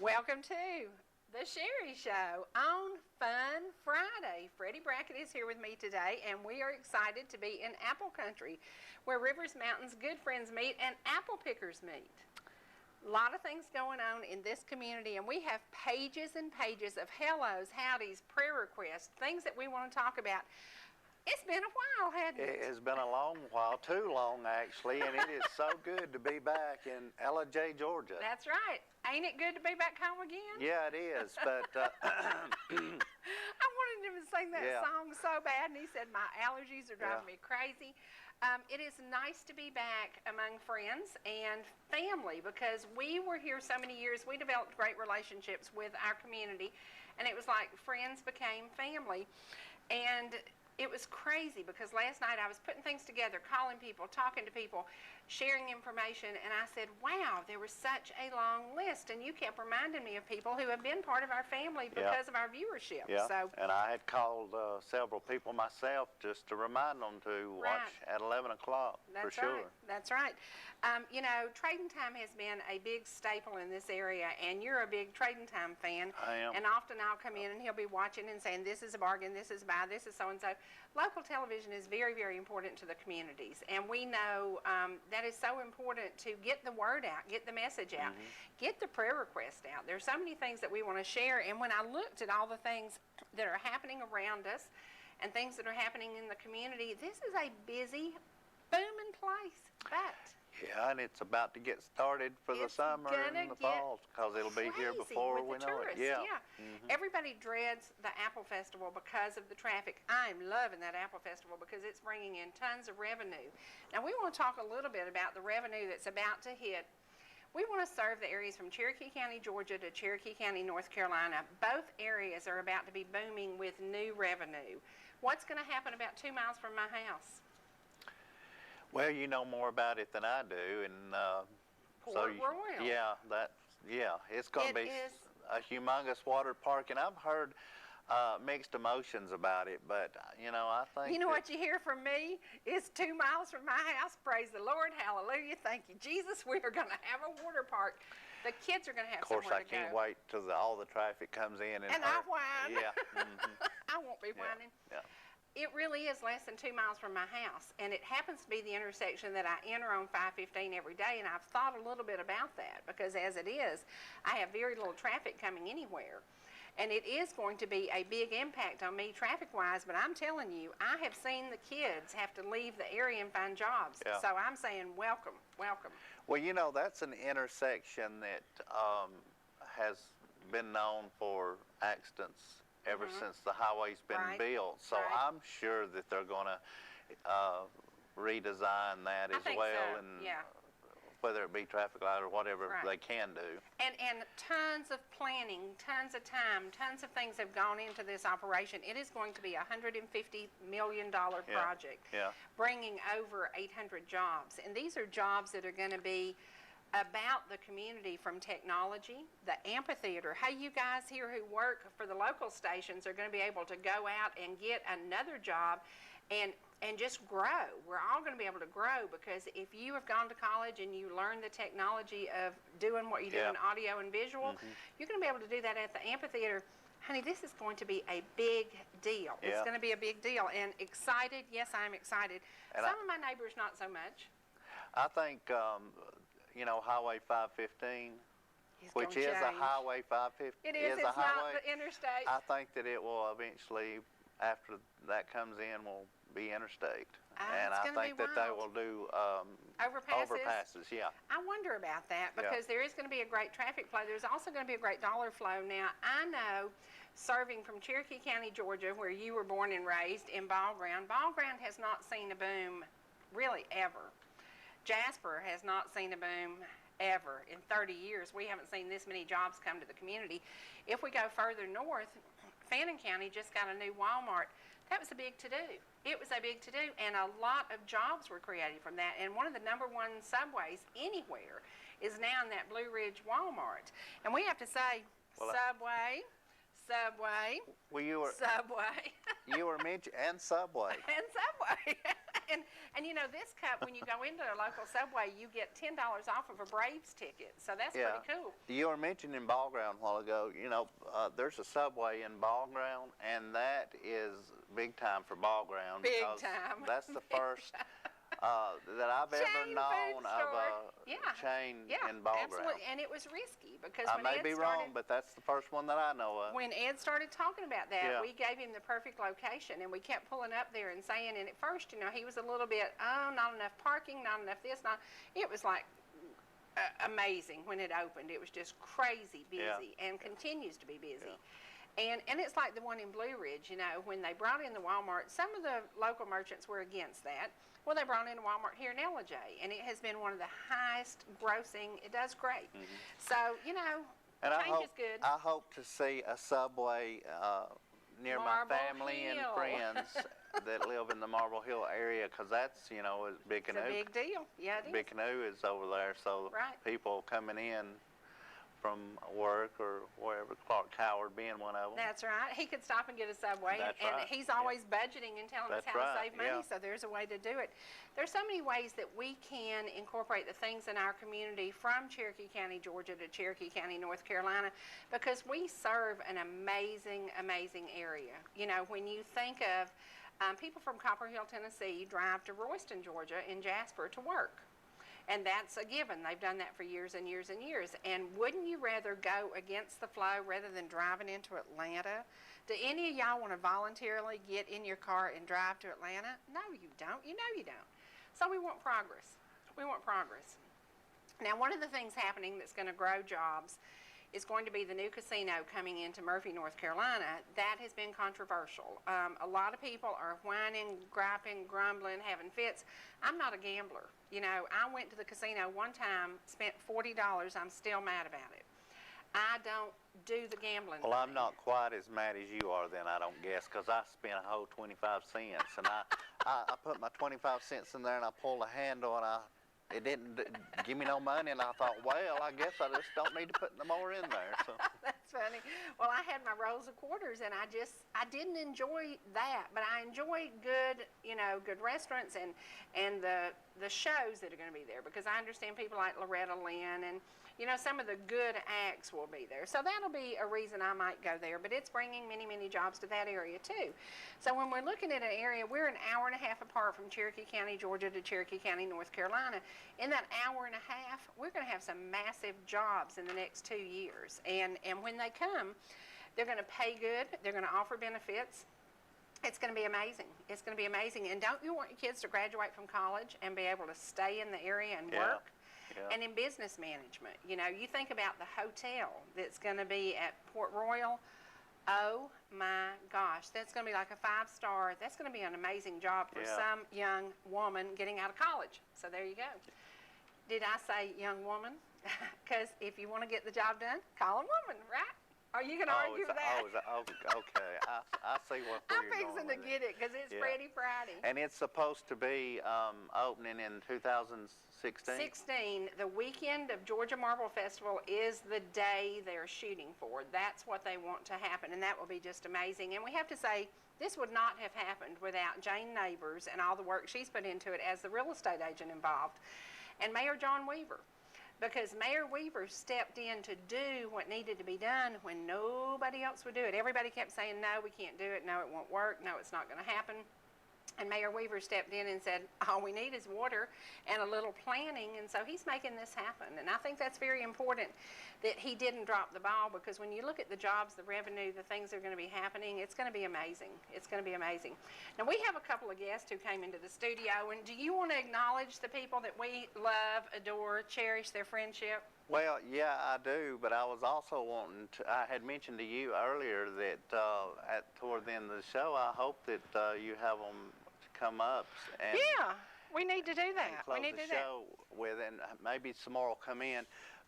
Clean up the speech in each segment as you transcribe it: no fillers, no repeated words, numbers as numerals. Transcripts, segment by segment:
Welcome to the Cherie Show on Fun Friday. Freddy Brackett is here with me today, and we are excited to be in Apple Country, where rivers, mountains, good friends meet, and apple pickers meet. A lot of things going on in this community, and we have pages and pages of hellos, howdies, prayer requests, things that we want to talk about. It's been a while, hasn't it? It has been a long while, too long actually, and it is so good to be back in Appalachia, Georgia. That's right. Ain't it good to be back home again? Yeah, it is, but I wanted him to sing that song so bad, and he said my allergies are driving me crazy. It is nice to be back among friends and family, because we were here so many years. We developed great relationships with our community, and it was like friends became family. And it was crazy because last night I was putting things together, calling people, talking to people, sharing information, and I said, wow, there was such a long list. And you kept reminding me of people who have been part of our family because of our viewership. Yeah, so, and I had called several people myself just to remind them to watch at 11 o'clock for sure. That's right. You know, Trading Time has been a big staple in this area, and you're a big Trading Time fan. I am. And often I'll come in and he'll be watching and saying, this is a bargain, this is a buy, this is so-and-so. Local television is very, very important to the communities, and we know that is so important to get the word out, get the message out, get the prayer request out. There's so many things that we want to share, and when I looked at all the things that are happening around us and things that are happening in the community, this is a busy, booming place. But yeah, and it's about to get started for the summer and the fall, because it'll be here before we know it. Yeah. Everybody dreads the Apple Festival because of the traffic. I'm loving that Apple Festival because it's bringing in tons of revenue. Now, we want to talk a little bit about the revenue that's about to hit. We want to serve the areas from Cherokee County, Georgia to Cherokee County, North Carolina. Both areas are about to be booming with new revenue. What's going to happen about 2 miles from my house? Well, you know more about it than I do, and Port Royal. It's going to be a humongous water park, and I've heard mixed emotions about it, but you know, I think what you hear from me is 2 miles from my house. Praise the Lord, hallelujah, thank you, Jesus. We are going to have a water park. The kids are going to have somewhere to go. Of course, I can't wait till all the traffic comes in, and I whine. Yeah, I won't be whining. Yeah. It really is less than 2 miles from my house, and it happens to be the intersection that I enter on 515 every day, and I've thought a little bit about that because as it is, I have very little traffic coming anywhere, and it is going to be a big impact on me traffic-wise, but I'm telling you, I have seen the kids have to leave the area and find jobs, so I'm saying welcome, welcome. Well, you know, that's an intersection that has been known for accidents ever since the highway's been built. So I'm sure that they're going to redesign that as well, and whether it be traffic light or whatever they can do. And tons of planning, tons of time, tons of things have gone into this operation. It is going to be a $150 million project, bringing over 800 jobs. And these are jobs that are going to be about the community, from technology, the amphitheater. Hey, you guys here who work for the local stations are going to be able to go out and get another job and just grow. We're all going to be able to grow, because if you have gone to college and you learn the technology of doing what you do in audio and visual, you're going to be able to do that at the amphitheater. Honey, this is going to be a big deal. It's going to be a big deal, and excited. Yes, I'm excited. And some of my neighbors not so much. I think you know, Highway 515, which is a Highway 515. It is, it's not the interstate. I think that it will eventually, after that comes in, will be interstate. And I think that they will do overpasses. I wonder about that, because there is going to be a great traffic flow. There's also going to be a great dollar flow. Now, I know, serving from Cherokee County, Georgia, where you were born and raised, in Ball Ground has not seen a boom really ever. Jasper has not seen a boom ever. In 30 years, we haven't seen this many jobs come to the community. If we go further north, Fannin County just got a new Walmart. That was a big to-do. It was a big to-do, and a lot of jobs were created from that. And one of the #1 subways anywhere is now in that Blue Ridge Walmart. And we have to say, Subway. Well, you were Subway. You were mentioning, and Subway. And Subway. And you know, this cup, when you go into a local Subway, you get $10 off of a Braves ticket. So that's pretty cool. You were mentioning Ball Ground a while ago. You know, there's a Subway in Ball Ground, and that is big time for Ball Ground. Big time. That's the first that I've ever known of a chain in Ball Ground. And it was risky because I may be wrong, but that's the first one that I know of. When Ed started talking about that, we gave him the perfect location, and we kept pulling up there and saying, and at first, you know, he was a little bit, oh, not enough parking, not enough this, not. It was like amazing when it opened. It was just crazy busy and continues to be busy. And it's like the one in Blue Ridge, you know, when they brought in the Walmart, some of the local merchants were against that. Well, they brought in a Walmart here in LJ, and it has been one of the highest grossing. It does great. So, you know, change is good. I hope to see a Subway near my family and friends that live in the Marble Hill area, because that's, you know, Big Canoe. It's a big deal. Yeah, it is. Big Canoe is over there, so people coming in from work or wherever, Clark Howard being one of them. That's right. He could stop and get a Subway, and he's always budgeting and telling us how to save money, so there's a way to do it. There's so many ways that we can incorporate the things in our community from Cherokee County, Georgia to Cherokee County, North Carolina, because we serve an amazing, amazing area. You know, when you think of people from Copper Hill, Tennessee drive to Royston, Georgia in Jasper to work. And that's a given. They've done that for years and years and years. And wouldn't you rather go against the flow rather than driving into Atlanta? Do any of y'all want to voluntarily get in your car and drive to Atlanta? No, you don't. You know you don't. So we want progress. We want progress. Now, one of the things happening that's going to grow jobs is going to be the new casino coming into Murphy, North Carolina. That has been controversial. A lot of people are whining, griping, grumbling, having fits. I'm not a gambler. You know, I went to the casino one time, spent $40. I'm still mad about it. I don't do the gambling Well, I'm not quite as mad as you are then, I don't guess, because I spent a whole 25 cents. And I put my 25 cents in there, and I pulled a handle, and it didn't give me no money, and I thought, well, I guess I just don't need to put no more in there. So. That's funny. Well, I had my rolls of quarters, and I didn't enjoy that, but I enjoy good, you know, good restaurants and the shows that are going to be there, because I understand people like Loretta Lynn and, you know, some of the good acts will be there. So that'll be a reason I might go there, but it's bringing many, many jobs to that area too. So when we're looking at an area, we're an hour and a half apart from Cherokee County, Georgia to Cherokee County, North Carolina. In that hour and a half, we're going to have some massive jobs in the next 2 years. And when they come, they're going to pay good. They're going to offer benefits. It's going to be amazing. It's going to be amazing. And don't you want your kids to graduate from college and be able to stay in the area and work? And in business management, you know, you think about the hotel that's going to be at Port Royal. Oh my gosh, that's going to be like a 5-star. That's going to be an amazing job for some young woman getting out of college. So there you go. Did I say young woman? Because if you want to get the job done, call a woman, right? Are you going to argue with that? Okay. I see what I'm fixing to get it because it's Freddy Friday. And it's supposed to be opening in 2016? 16. The weekend of Georgia Marble Festival is the day they're shooting for. That's what they want to happen, and that will be just amazing. And we have to say, this would not have happened without Jane Neighbors and all the work she's put into it as the real estate agent involved, and Mayor John Weaver. Because Mayor Weaver stepped in to do what needed to be done when nobody else would do it. Everybody kept saying, no, we can't do it. No, it won't work. No, it's not going to happen. And Mayor Weaver stepped in and said, all we need is water and a little planning. And so he's making this happen. And I think that's very important that he didn't drop the ball, because when you look at the jobs, the revenue, the things that are going to be happening, it's going to be amazing. It's going to be amazing. Now, we have a couple of guests who came into the studio. And do you want to acknowledge the people that we love, adore, cherish their friendship? Well, yeah, I do, but I was also wanting to, I had mentioned to you earlier that toward the end of the show, I hope that you have them come up. And we need to do that. We need to do the show with, and maybe some more will come in.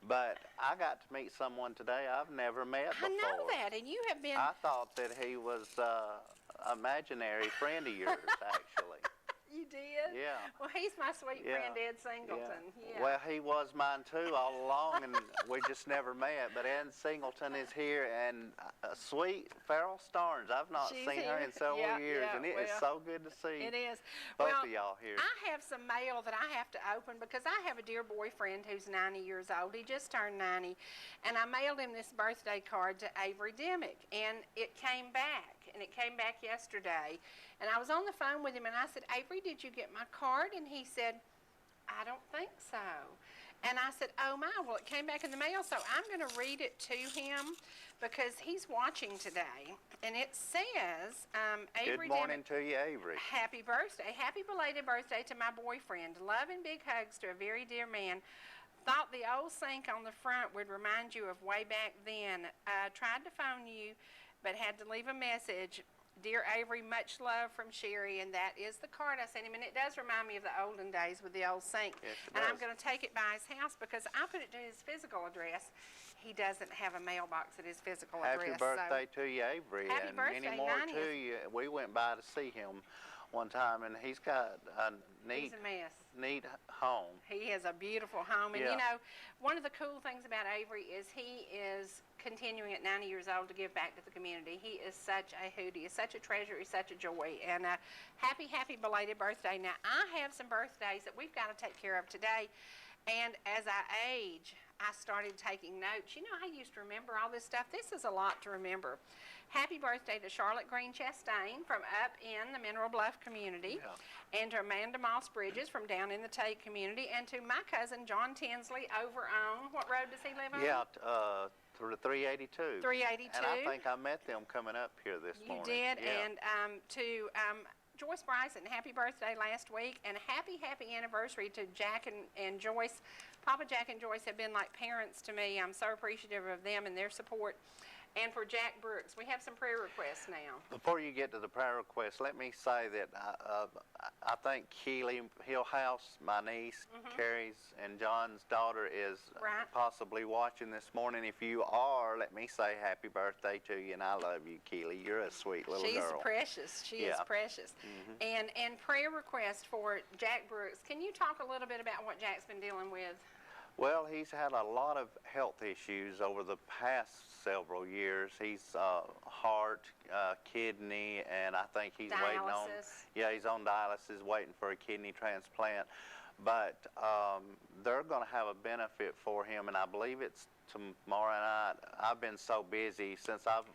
But I got to meet someone today I've never met before. I know that, and you have been... I thought that he was an imaginary friend of yours, actually. You did? Yeah. Well, he's my sweet friend, Ed Singleton. Yeah. Well, he was mine too all along, and we just never met. But Ed Singleton is here, and sweet Farrell Starnes. I've not seen her in several years, and it is so good to see it is. both of y'all here. I have some mail that I have to open because I have a dear boyfriend who's 90 years old. He just turned 90, and I mailed him this birthday card to Avery Dimmick, and it came back, yesterday. And I was on the phone with him, and I said, Avery, did you get my card? And he said, I don't think so. And I said, oh my, well, it came back in the mail, so I'm going to read it to him because he's watching today. And it says, Avery, good morning to you, Avery. Happy birthday. Happy belated birthday to my boyfriend. Love and big hugs to a very dear man. Thought the old sink on the front would remind you of way back then. Tried to phone you, but had to leave a message. Dear Avery, much love from Cherie, and that is the card I sent him, and it does remind me of the olden days with the old sink. Yes, and I'm going to take it by his house because I put it to his physical address. He doesn't have a mailbox at his physical address. Happy birthday to you, Avery, happy birthday, many more 90th. to you. We went by to see him one time, and he's got a neat home. He has a beautiful home, and you know, one of the cool things about Avery is he is continuing at 90 years old to give back to the community. He is such a hoot. He is such a treasure. He's such a joy. And happy belated birthday. Now, I have some birthdays that we've got to take care of today. And as I age, I started taking notes. You know, I used to remember all this stuff. This is a lot to remember. Happy birthday to Charlotte Green Chastain from up in the Mineral Bluff community, and to Amanda Moss Bridges from down in the Tate community, and to my cousin John Tinsley over on, what road does he live on? Yeah, through the 382. 382. And I think I met them coming up here this morning. You did, and to Joyce Bryson, happy birthday last week, and happy anniversary to Jack and Joyce. Papa Jack and Joyce have been like parents to me. I'm so appreciative of them and their support. And for Jack Brooks, we have some prayer requests now. Before you get to the prayer requests, let me say that I think Keely Hillhouse, my niece, Carrie's and John's daughter, is possibly watching this morning. If you are, let me say happy birthday to you, and I love you, Keely. You're a sweet little girl. She's precious. She is precious. And prayer request for Jack Brooks. Can you talk a little bit about what Jack's been dealing with? Well, he's had a lot of health issues over the past several years. He's heart, kidney, and I think he's waiting on. Yeah, he's on dialysis, waiting for a kidney transplant. But they're going to have a benefit for him, and I believe it's tomorrow night. I've been so busy since I've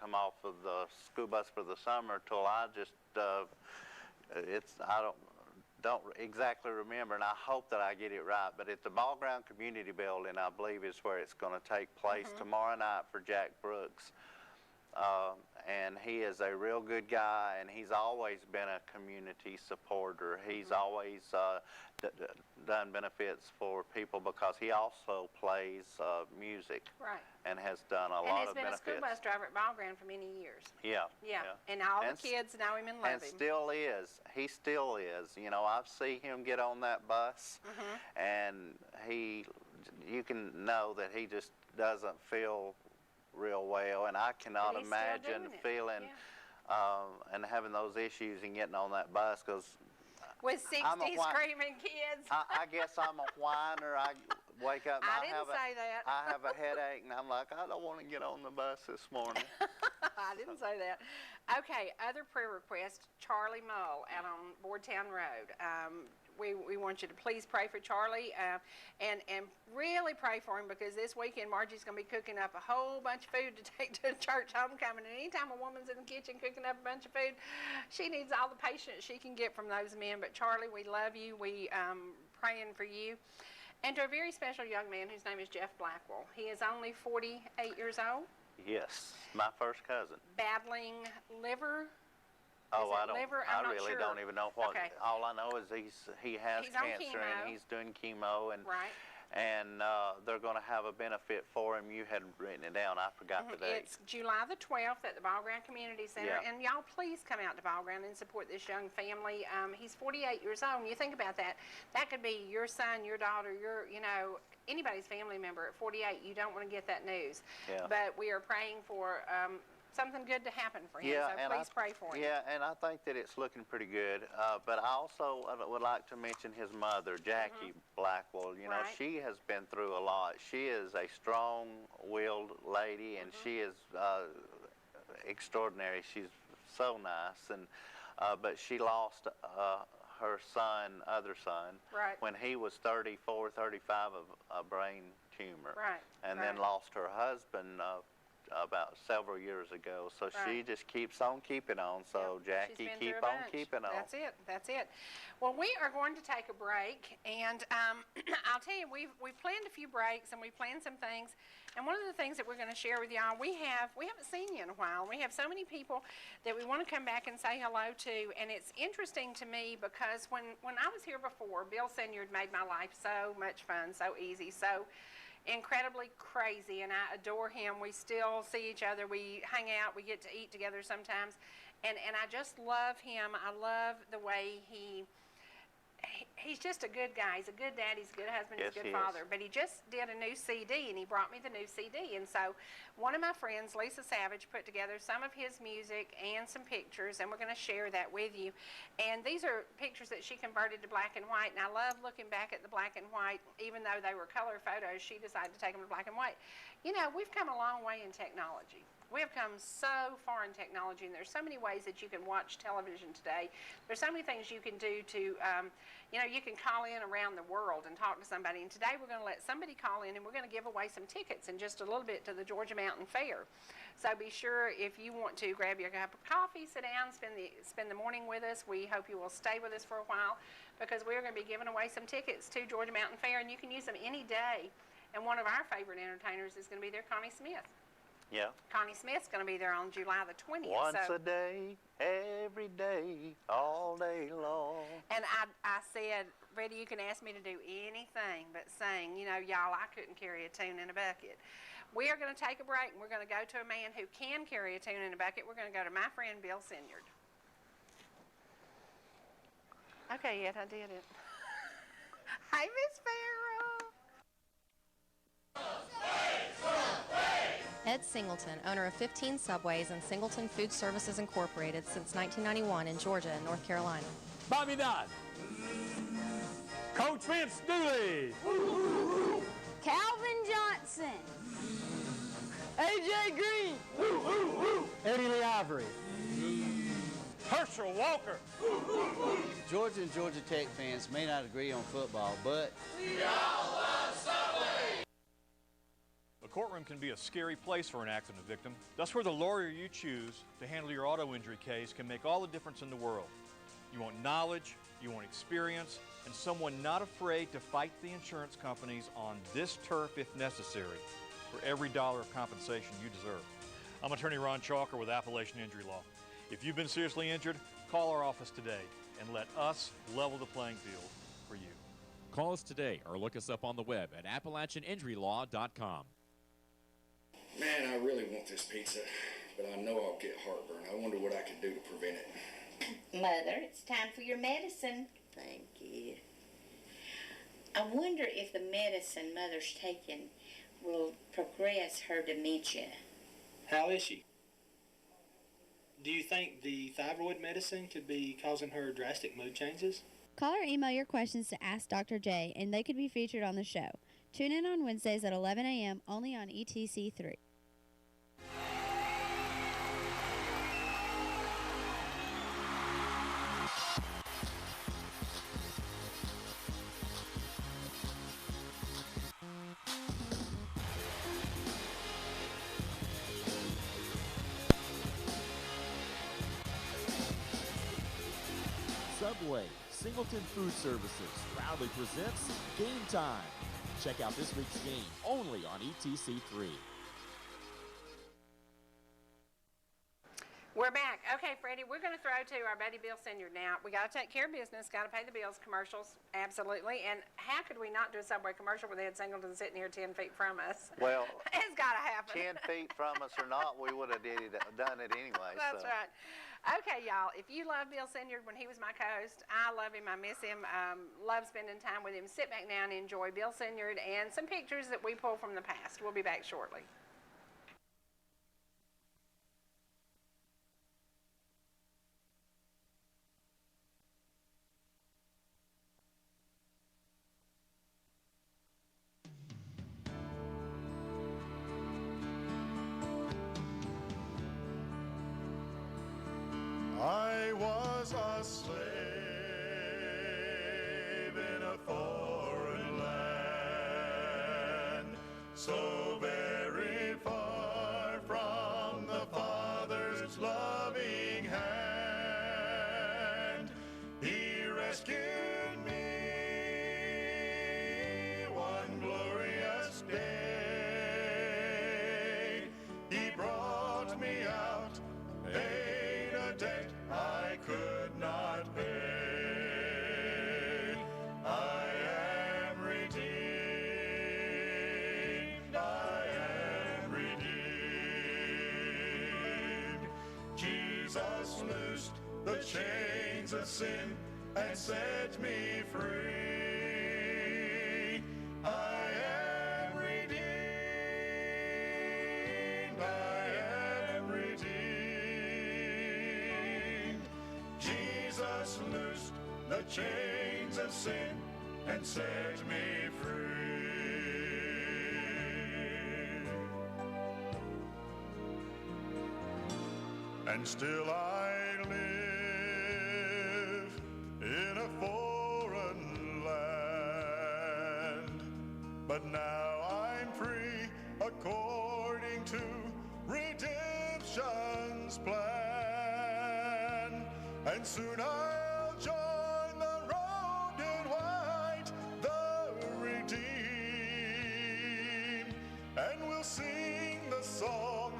come off of the school bus for the summer till I just I don't exactly remember, and I hope that I get it right, but at the Ball Ground Community Building, I believe, is where it's going to take place tomorrow night for Jack Brooks. And he is a real good guy, and he's always been a community supporter. He's always done benefits for people because he also plays music and has done a lot of benefits. And has been a school bus driver at Ball Ground for many years. Yeah. And all the kids know him and love him. And still is. He still is. You know, I've seen him get on that bus, and you can know that he just doesn't feel real well, and I cannot imagine feeling and having those issues and getting on that bus because with 60 screaming kids. I guess I'm a whiner. I wake up and I have a headache, and I'm like, I don't want to get on the bus this morning. I didn't say that. Okay, other prayer requests. Charlie Mull out on Boardtown Road. We want you to please pray for Charlie and really pray for him because this weekend Margie's going to be cooking up a whole bunch of food to take to church homecoming. And anytime a woman's in the kitchen cooking up a bunch of food, she needs all the patience she can get from those men. But Charlie, we love you. We praying for you. And to a very special young man whose name is Jeff Blackwell. He is only 48 years old. Yes, my first cousin. Battling liver. Oh, I really don't even know what. Okay. All I know is he has cancer and he's doing chemo, and they're going to have a benefit for him. You had written it down. I forgot the date. It's July the 12th at the Ball Ground Community Center, and y'all please come out to Ball Ground and support this young family. He's 48 years old, and you think about that. That could be your son, your daughter, anybody's family member at 48. You don't want to get that news. But we are praying for something good to happen for him. Yeah, so and please pray for him. Yeah, and I think that it's looking pretty good. But I also would like to mention his mother, Jackie Blackwell. You know, Right. she has been through a lot. She is a strong-willed lady, and she is extraordinary. She's so nice, and but she lost her other son, Right. when he was 34, 35 of a brain tumor. Right. And right. then lost her husband about several years ago. So she just keeps on keeping on. So Jackie, keep on keeping on. That's it. That's it. Well, we are going to take a break, and I'll tell you, we've planned a few breaks, and we've planned some things. And one of the things that we're going to share with y'all, we haven't seen you in a while. We have so many people that we want to come back and say hello to, and it's interesting to me because when I was here before, Bill Senyard made my life so much fun, so easy, so incredibly crazy, and I adore him. We still see each other. We hang out. We get to eat together sometimes, and I just love him. I love the way he's just a good guy. He's a good dad. He's a good husband. Yes, he's a good father. But he just did a new CD, and he brought me the new CD. And so one of my friends, Lisa Savage, put together some of his music and some pictures, and we're going to share that with you. And these are pictures that she converted to black and white, and I love looking back at the black and white. Even though they were color photos, she decided to take them to black and white. You know, we've come a long way in technology. We have come so far in technology, and there's so many ways that you can watch television today. There's so many things you can do to, you know, you can call in around the world and talk to somebody. And today we're going to let somebody call in, and we're going to give away some tickets in just a little bit to the Georgia Mountain Fair. So be sure, if you want to, grab your cup of coffee, sit down, spend the morning with us. We hope you will stay with us for a while, because we're going to be giving away some tickets to Georgia Mountain Fair, and you can use them any day. And one of our favorite entertainers is going to be there, Connie Smith. Yeah. Connie Smith's going to be there on July the 20th. Once a day, every day, all day long. And I said, Freddy, you can ask me to do anything but sing. You know, y'all, I couldn't carry a tune in a bucket. We are going to take a break, and we're going to go to a man who can carry a tune in a bucket. We're going to go to my friend Bill Senyard. Okay, Ed, I did it. Hey, Miss Farrell. Ed Singleton, owner of 15 Subways and Singleton Food Services Incorporated since 1991 in Georgia and North Carolina. Bobby Dodd. Coach Vince Dooley. Calvin Johnson. AJ Green. Eddie Lee Ivory. Herschel Walker. Georgia and Georgia Tech fans may not agree on football, but we all love Subway. A courtroom can be a scary place for an accident victim. That's where the lawyer you choose to handle your auto injury case can make all the difference in the world. You want knowledge, you want experience, and someone not afraid to fight the insurance companies on this turf if necessary for every dollar of compensation you deserve. I'm attorney Ron Chalker with Appalachian Injury Law. If you've been seriously injured, call our office today and let us level the playing field for you. Call us today or look us up on the web at AppalachianInjuryLaw.com. Man, I really want this pizza, but I know I'll get heartburn. I wonder what I can do to prevent it. Mother, it's time for your medicine. Thank you. I wonder if the medicine Mother's taking will progress her dementia. How is she? Do you think the thyroid medicine could be causing her drastic mood changes? Call or email your questions to Ask Dr. J, and they could be featured on the show. Tune in on Wednesdays at 11 a.m. only on ETC3. Subway, Singleton Food Services proudly presents Game Time. Check out this week's game only on ETC3. We're back. Okay, Freddie, we're going to throw to our buddy Bill Senyard now. We got to take care of business, got to pay the bills, commercials, absolutely. And how could we not do a Subway commercial with Ed Singleton sitting here 10 feet from us? Well, it's got to happen. 10 feet from us or not, we would have done it anyway. That's right. Okay, y'all, if you love Bill Senyard when he was my co-host, I love him, I miss him, love spending time with him. Sit back now and enjoy Bill Senyard and some pictures that we pull from the past. We'll be back shortly. I was a slave in a foreign land, so very far from the Father's loving hand. He rescued me one glorious day. He brought me out, paid a debt I could not pay. I am redeemed, I am redeemed. Jesus loosed the chains of sin and set me free. I am redeemed, I am redeemed. Jesus loosed the chains of sin and set me free. And still I live in a foreign land, but now I'm free according to redemption's plan. And soon I'll join the road in white, the redeemed, and we'll sing the song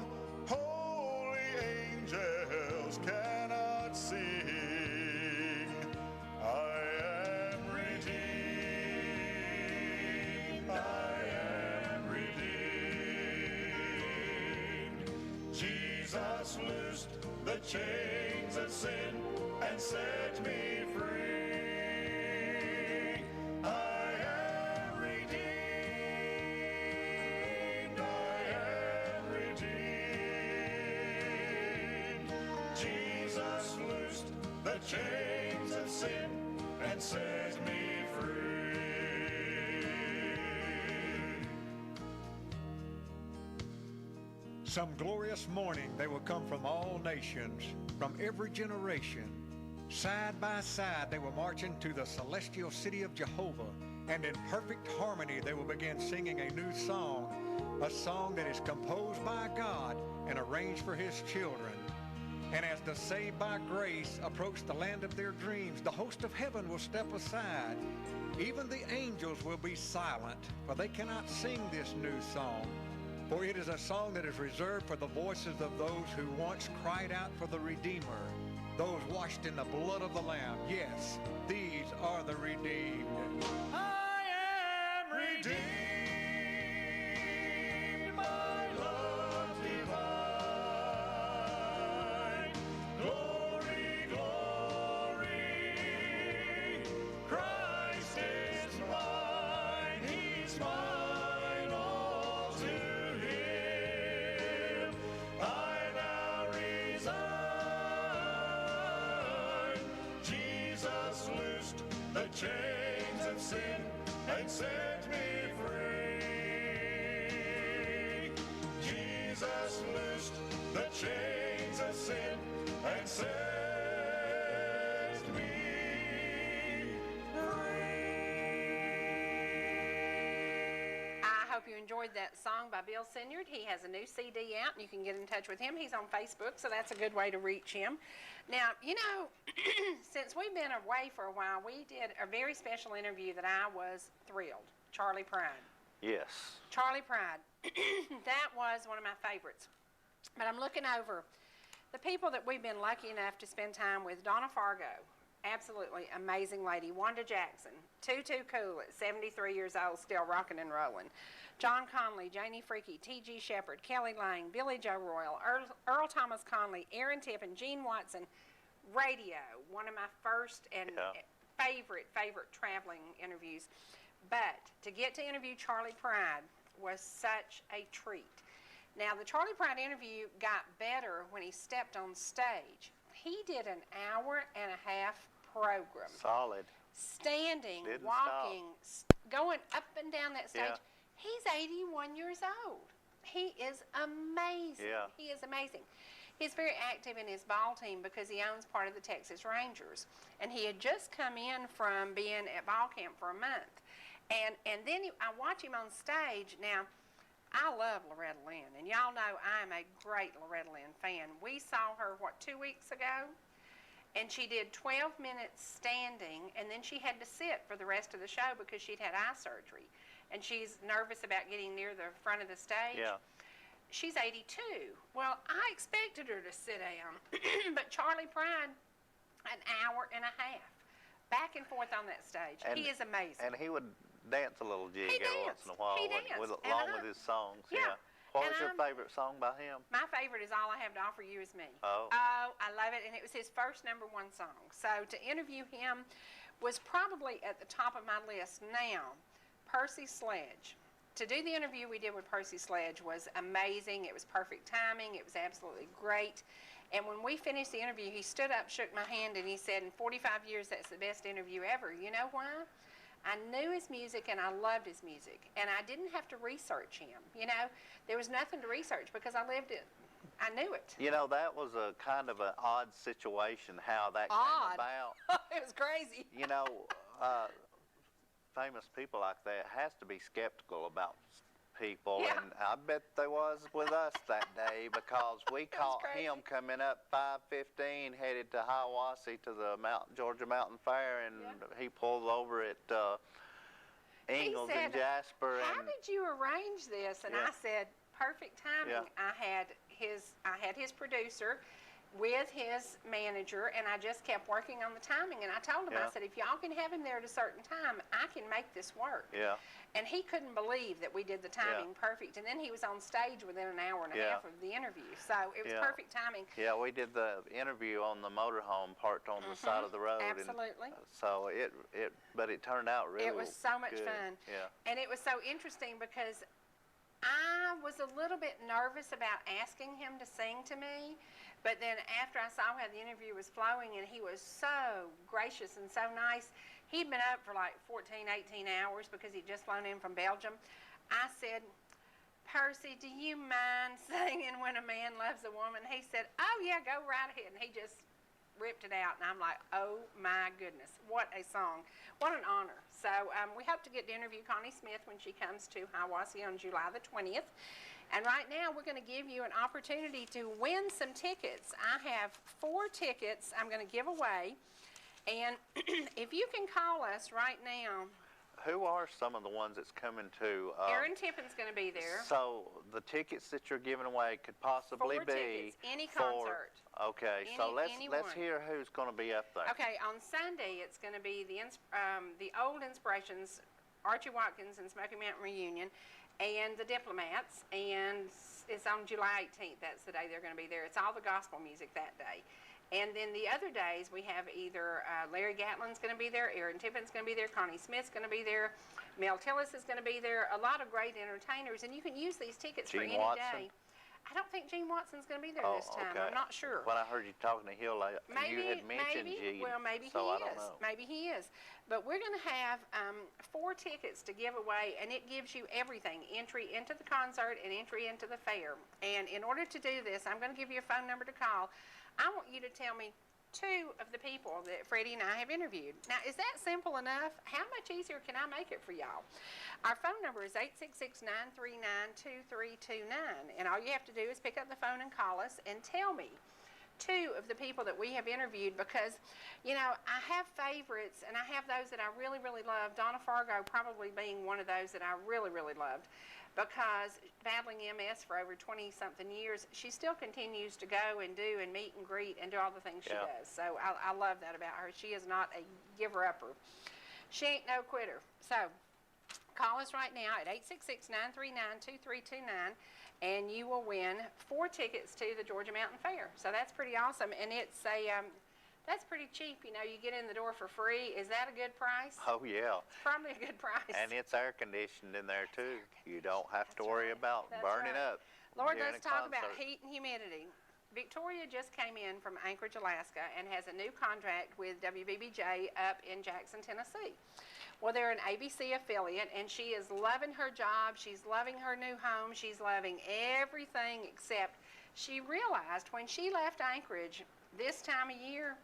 holy angels cannot sing. I am redeemed, I am redeemed. Jesus loosed the chains of sin and set me free. I am redeemed, I am redeemed. Jesus loosed the chains of sin and set me free. Some glorious morning they will come from all nations, from every generation. Side by side they will march into the celestial city of Jehovah, and in perfect harmony they will begin singing a new song, a song that is composed by God and arranged for His children. And as the saved by grace approach the land of their dreams, the host of heaven will step aside. Even the angels will be silent, for they cannot sing this new song. For it is a song that is reserved for the voices of those who once cried out for the Redeemer, those washed in the blood of the Lamb. Yes, these are the redeemed. I am redeemed, my love divine. Glory, glory, Christ is mine, He's mine, all to Him I now resign. Jesus loosed the chains of sin and set me free. Jesus loosed the chains of sin and set me I hope you enjoyed that song by Bill Sinyard. He has a new CD out, and you can get in touch with him. He's on Facebook, so that's a good way to reach him. Now, you know, since we've been away for a while, we did a very special interview that I was thrilled. Charlie Pride. Yes. Charlie Pride. That was one of my favorites. But I'm looking over the people that we've been lucky enough to spend time with. Donna Fargo, absolutely amazing lady. Wanda Jackson, too cool at 73 years old, still rocking and rolling. John Conley, Janie Freaky, T.G. Shepard, Kelly Lang, Billy Joe Royal, Earl Thomas Conley, Aaron Tippin, Gene Watson. Radio, one of my first and favorite traveling interviews. But to get to interview Charlie Pride was such a treat. Now, the Charlie Pride interview got better when he stepped on stage. He did an hour-and-a-half program. Solid. Standing, Didn't walking, going up and down that stage. Yeah. He's 81 years old. He is amazing. Yeah. He is amazing. He's very active in his ball team because he owns part of the Texas Rangers. And he had just come in from being at ball camp for a month. And then I watch him on stage. Now, I love Loretta Lynn, and y'all know I'm a great Loretta Lynn fan. We saw her, 2 weeks ago? And she did 12 minutes standing, and then she had to sit for the rest of the show because she'd had eye surgery. And she's nervous about getting near the front of the stage. Yeah. She's 82. Well, I expected her to sit down, but Charlie Pride, an hour and a half, back and forth on that stage. He is amazing. And he would dance a little jig every once in a while, along with his songs. Yeah. What was your favorite song by him? My favorite is All I Have to Offer You Is Me. Oh. Oh, I love it, and it was his first #1 song. So to interview him was probably at the top of my list. Now, Percy Sledge. To do the interview we did with Percy Sledge was amazing. It was perfect timing. It was absolutely great. And when we finished the interview, he stood up, shook my hand, and he said, in 45 years, that's the best interview ever. You know why? I knew his music and I loved his music. And I didn't have to research him. You know, there was nothing to research because I lived it. I knew it. You know, that was a kind of an odd situation, how that came about. It was crazy. You know, famous people like that has to be skeptical about people, and I bet they was with us that day because we caught him coming up 5:15 headed to Hiawassee to the Georgia Mountain Fair, and he pulled over at Ingalls and Jasper. How did you arrange this? And I said, perfect timing. I had his producer with his manager, and I just kept working on the timing, and I told him, I said, if y'all can have him there at a certain time, I can make this work. Yeah. And he couldn't believe that we did the timing perfect, and then he was on stage within an hour and a half of the interview, so it was perfect timing. Yeah, we did the interview on the motorhome parked on the side of the road. Absolutely. And, so but it turned out really It was so much good. fun. Yeah. And it was so interesting because I was a little bit nervous about asking him to sing to me, but then after I saw how the interview was flowing and he was so gracious and so nice, he'd been up for like 14, 18 hours because he'd just flown in from Belgium. I said, Percy, do you mind singing When a Man Loves a Woman? He said, oh yeah, go right ahead. And he just ripped it out, and I'm like, oh my goodness, what a song. What an honor. So we hope to get to interview Connie Smith when she comes to Hiawassee on July the 20th. And right now we're going to give you an opportunity to win some tickets. I have 4 tickets I'm going to give away, and if you can call us right now. Who are some of the ones that's coming to? Aaron Tippin's going to be there. So the tickets that you're giving away could possibly 4 be tickets, any concert. Okay, so let's hear who's going to be up there. Okay, on Sunday it's going to be the Old Inspirations, Archie Watkins and Smoky Mountain Reunion, and the Diplomats, and it's on July 18th. That's the day they're going to be there. It's all the gospel music that day. And then the other days we have either Larry Gatlin's going to be there, Aaron Tippin's going to be there, Connie Smith's going to be there, Mel Tillis is going to be there, a lot of great entertainers, and you can use these tickets for any day. I don't think Gene Watson's going to be there this time. Okay. I'm not sure. When I heard you talking to Hill, you had mentioned Gene. Well, maybe so he I don't is. know. Maybe he is. But we're going to have 4 tickets to give away, and it gives you everything, entry into the concert and entry into the fair. And in order to do this, I'm going to give you a phone number to call. I want you to tell me 2 of the people that Freddie and I have interviewed. Now, is that simple enough? How much easier can I make it for y'all? Our phone number is 866-939-2329, and all you have to do is pick up the phone and call us and tell me 2 of the people that we have interviewed, because, you know, I have favorites and I have those that I really, really love. Donna Fargo probably being one of those that I really, really loved, because battling MS for over 20-something years, she still continues to go and do and meet and greet and do all the things she does. So I love that about her. She is not a giver-upper. She ain't no quitter. So call us right now at 866-939-2329, and you will win 4 tickets to the Georgia Mountain Fair. So that's pretty awesome, and it's a that's pretty cheap. You know, you get in the door for free. Is that a good price? Oh, yeah. It's probably a good price. And it's air conditioned in there, too. You don't have to worry about burning up. Lord, let's talk about heat and humidity. Victoria just came in from Anchorage, Alaska, and has a new contract with WBBJ up in Jackson, Tennessee. Well, they're an ABC affiliate, and she is loving her job. She's loving her new home. She's loving everything except she realized when she left Anchorage this time of year,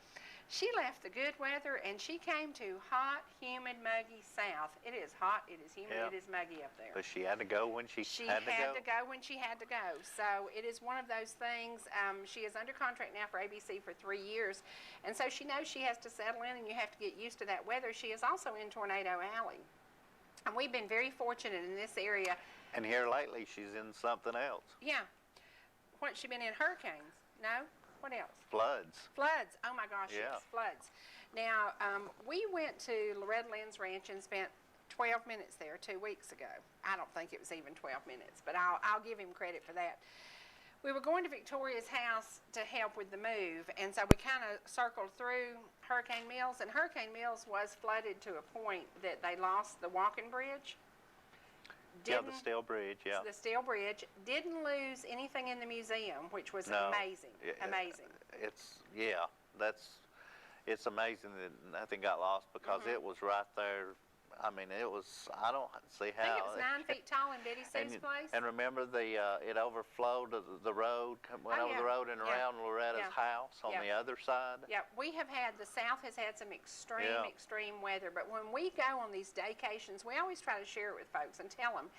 she left the good weather and she came to hot, humid, muggy South. It is hot, it is humid, it is muggy up there. But she had to go when she had to go. She had to go when she had to go. So it is one of those things. She is under contract now for ABC for 3 years. And so she knows she has to settle in and you have to get used to that weather. She is also in Tornado Alley. And we've been very fortunate in this area. And here lately she's in something else. Yeah. What's she been in? Hurricanes? No? What else? Floods. Floods. Oh my gosh, yes, floods. Now, we went to Loretta Lynn's ranch and spent 12 minutes there 2 weeks ago. I don't think it was even 12 minutes, but I'll give him credit for that. We were going to Victoria's house to help with the move, and so we kind of circled through Hurricane Mills, and Hurricane Mills was flooded to a point that they lost the walking bridge. Yeah, the steel bridge, yeah. The steel bridge. Didn't lose anything in the museum, which was amazing. Amazing. It's amazing that nothing got lost because it was right there. I mean, it was, I don't see how. I think it was 9 feet tall in Betty Sue's place. And remember, it overflowed the road, went over the road and around Loretta's house on the other side. Yeah, the South has had some extreme weather, but when we go on these daycations, we always try to share it with folks and tell them.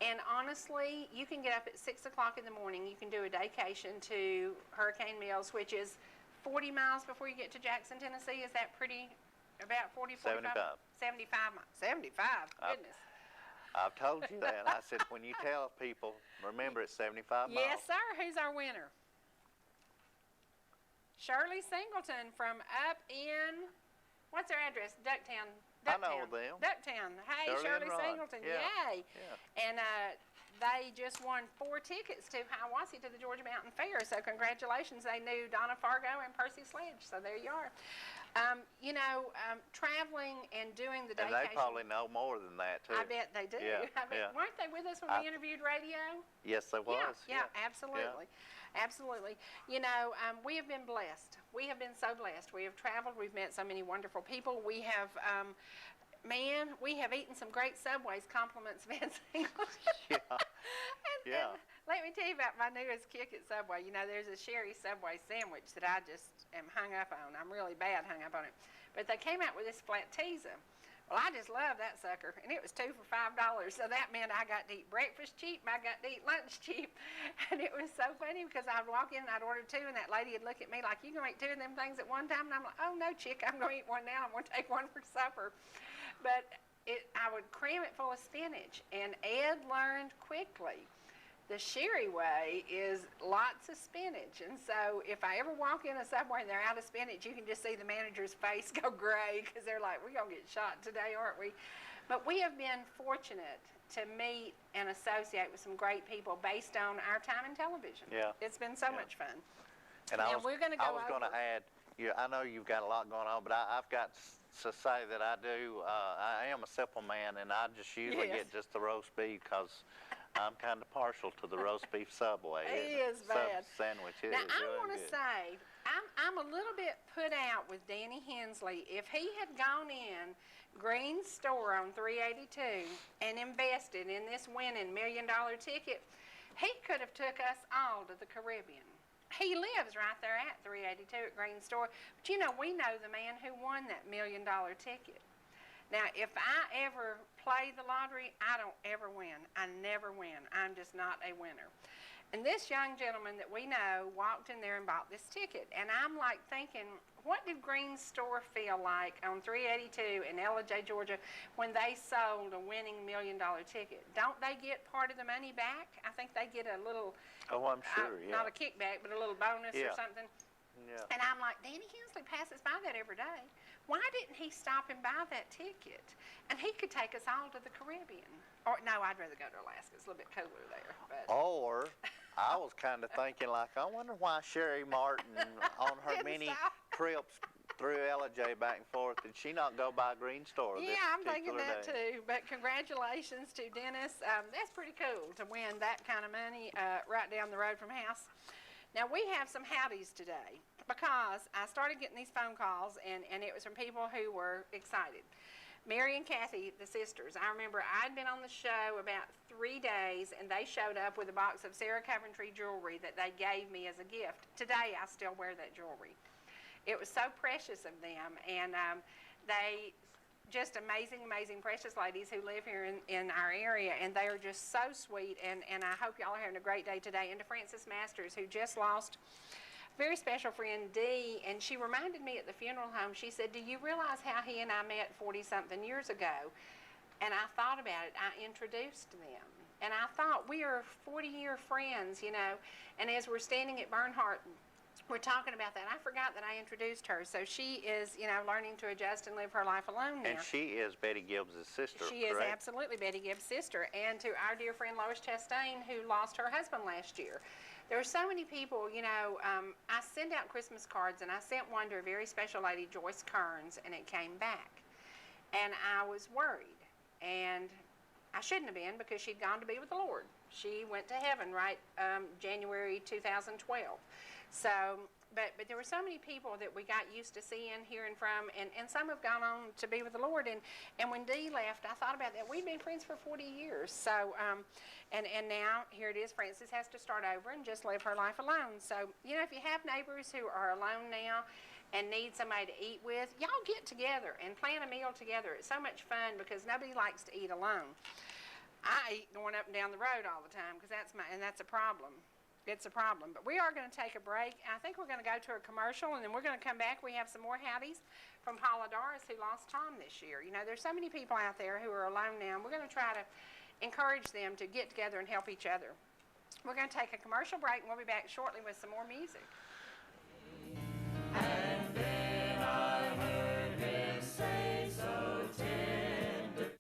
And honestly, you can get up at 6 o'clock in the morning, you can do a daycation to Hurricane Mills, which is 40 miles before you get to Jackson, Tennessee. Is that pretty? About 40, 45? 75 miles. 75, goodness. I've told you that. I said, when you tell people, remember it's 75 miles. Yes, sir. Who's our winner? Shirley Singleton from up in, what's her address? Ducktown. I know them. Ducktown. Hey, Shirley Singleton. Yeah. Yay. Yeah. And they just won 4 tickets to Hiawassee to the Georgia Mountain Fair. So congratulations. They knew Donna Fargo and Percy Sledge. So there you are. Traveling and doing the daycation. And they probably know more than that, too. I bet they do. Yeah, weren't they with us when we interviewed radio? Yes, they was. Yeah, absolutely. Yeah. Absolutely. We have been blessed. We have been so blessed. We have traveled. We've met so many wonderful people. We have, we have eaten some great Subways, compliments Van Singleton. And let me tell you about my newest kick at Subway. There's a Cherie Subway sandwich that I just am hung up on. I'm really bad hung up on it. But they came out with this flat pizza. Well, I just love that sucker, and it was 2 for $5. So that meant I got to eat breakfast cheap, and I got to eat lunch cheap. And it was so funny because I'd walk in and I'd order 2, and that lady would look at me like, "You gonna eat 2 of them things at one time?" And I'm like, "Oh no, chick, I'm gonna eat one now. I'm gonna take one for supper." But I would cram it full of spinach, and Ed learned quickly. The Cherie way is lots of spinach, and so if I ever walk in a Subway and they're out of spinach, you can just see the manager's face go gray because they're like, "We're going to get shot today, aren't we?" But we have been fortunate to meet and associate with some great people based on our time in television. Yeah. It's been so much fun. And we're going to go I was going to add, I know you've got a lot going on, but I've got to say that I am a simple man, and I just usually get just the roast beef because I'm kind of partial to the roast beef Subway. It is bad. Sandwich. Now, I want to say, I'm a little bit put out with Danny Hensley. If he had gone in Green's store on 382 and invested in this winning $1 million ticket, he could have took us all to the Caribbean. He lives right there at 382 at Green's store. But we know the man who won that $1 million ticket. Now, if I ever play the lottery, I don't ever win. I never win. I'm just not a winner. And this young gentleman that we know walked in there and bought this ticket. And I'm like thinking, what did Green's store feel like on 382 in Ella-J, Georgia, when they sold a winning $1 million ticket? Don't they get part of the money back? I think they get a little, oh, I'm sure, not a kickback, but a little bonus or something. Yeah. And I'm like, Danny Hensley passes by that every day. Why didn't he stop and buy that ticket? And he could take us all to the Caribbean. Or, no, I'd rather go to Alaska. It's a little bit cooler there. But. Or, I was kind of thinking, like, I wonder why Cherie Martin, on her many trips through Ella-J back and forth, did she not go by Green Store this I'm thinking that day? too. But congratulations to Dennis. That's pretty cool to win that kind of money right down the road from house. Now, we have some howdies today because I started getting these phone calls, and it was from people who were excited. Mary and Kathy, the sisters, I remember I'd been on the show about 3 days, and they showed up with a box of Sarah Coventry jewelry that they gave me as a gift. Today, I still wear that jewelry. It was so precious of them, and they just amazing, amazing, precious ladies who live here in our area, and they are just so sweet, and I hope y'all are having a great day today. And to Frances Masters, who just lost very special friend Dee, and she reminded me at the funeral home, she said, do you realize how he and I met 40-something years ago? And I thought about it. I introduced them. And I thought, we are 40-year friends, you know. And as we're standing at Bernhardt, we're talking about that. I forgot that I introduced her. So she is, you know, learning to adjust and live her life alone now. And she is Betty Gibbs' sister, She is correct? absolutely Betty Gibbs' sister. And to our dear friend Lois Chastain, who lost her husband last year. There are so many people, you know, I send out Christmas cards, and I sent one to a very special lady, Joyce Kearns, and it came back. And I was worried, and I shouldn't have been, because she'd gone to be with the Lord. She went to heaven, right, January 2012. So, but there were so many people that we got used to seeing, hearing from, and some have gone on to be with the Lord. And when Dee left, I thought about that. We've been friends for 40 years. So, and now here it is. Frances has to start over and just live her life alone. So, you know, if you have neighbors who are alone now and need somebody to eat with, y'all get together and plan a meal together. It's so much fun because nobody likes to eat alone. I eat going up and down the road all the time because that's a problem. It's a problem. But we are going to take a break. I think we're going to go to a commercial, and then we're going to come back. We have some more howdies from Paula Doris, who lost Tom this year. You know, there's so many people out there who are alone now, and we're going to try to encourage them to get together and help each other. We're going to take a commercial break, and we'll be back shortly with some more music. And then I heard him say so tender.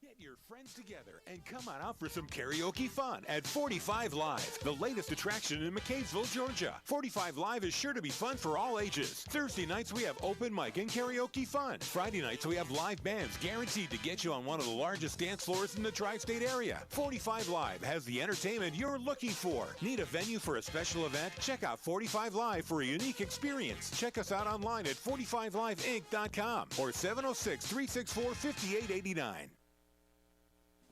Get your friends together and come on out for some karaoke fun at 45 Live, the latest attraction in McCaysville, Georgia. 45 Live is sure to be fun for all ages. Thursday nights we have open mic and karaoke fun. Friday nights we have live bands guaranteed to get you on one of the largest dance floors in the tri-state area. 45 Live has the entertainment you're looking for. Need a venue for a special event? Check out 45 Live for a unique experience. Check us out online at 45liveinc.com or 706-364-5889.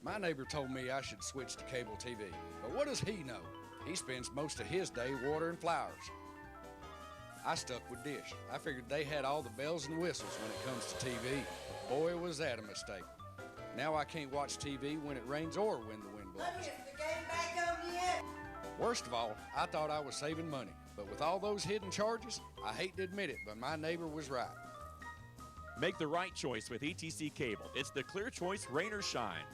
My neighbor told me I should switch to cable TV, but what does he know? He spends most of his day watering flowers. I stuck with Dish. I figured they had all the bells and whistles when it comes to TV. Boy, was that a mistake. Now I can't watch TV when it rains or when the wind blows. Is the game back on yet? Worst of all, I thought I was saving money, but with all those hidden charges, I hate to admit it, but my neighbor was right. Make the right choice with ETC Cable. It's the clear choice, rain or shine.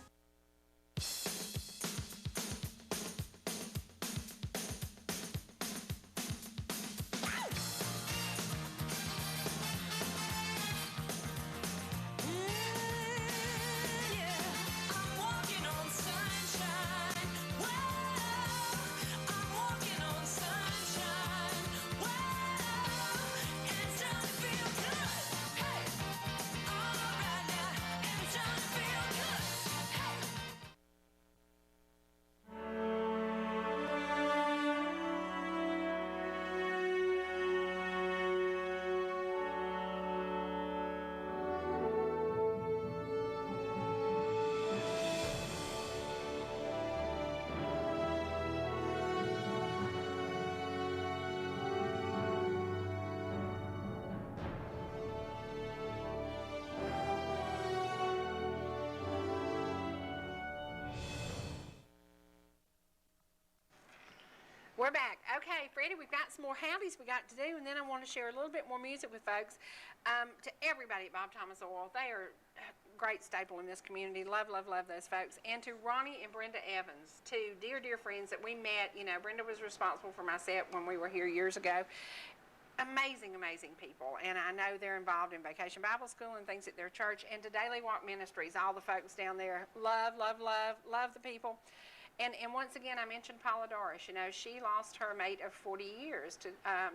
We're back. Okay, Freddie, we've got some more howdies we got to do, and then I want to share a little bit more music with folks. To everybody at Bob Thomas Oil, they are a great staple in this community. Love, love, love those folks. And to Ronnie and Brenda Evans, two dear, dear friends that we met. You know, Brenda was responsible for my set when we were here years ago. Amazing, amazing people. And I know they're involved in Vacation Bible School and things at their church. And to Daily Walk Ministries, all the folks down there. Love, love, love, love the people. And once again, I mentioned Paula Doris. You know, she lost her mate of 40 years.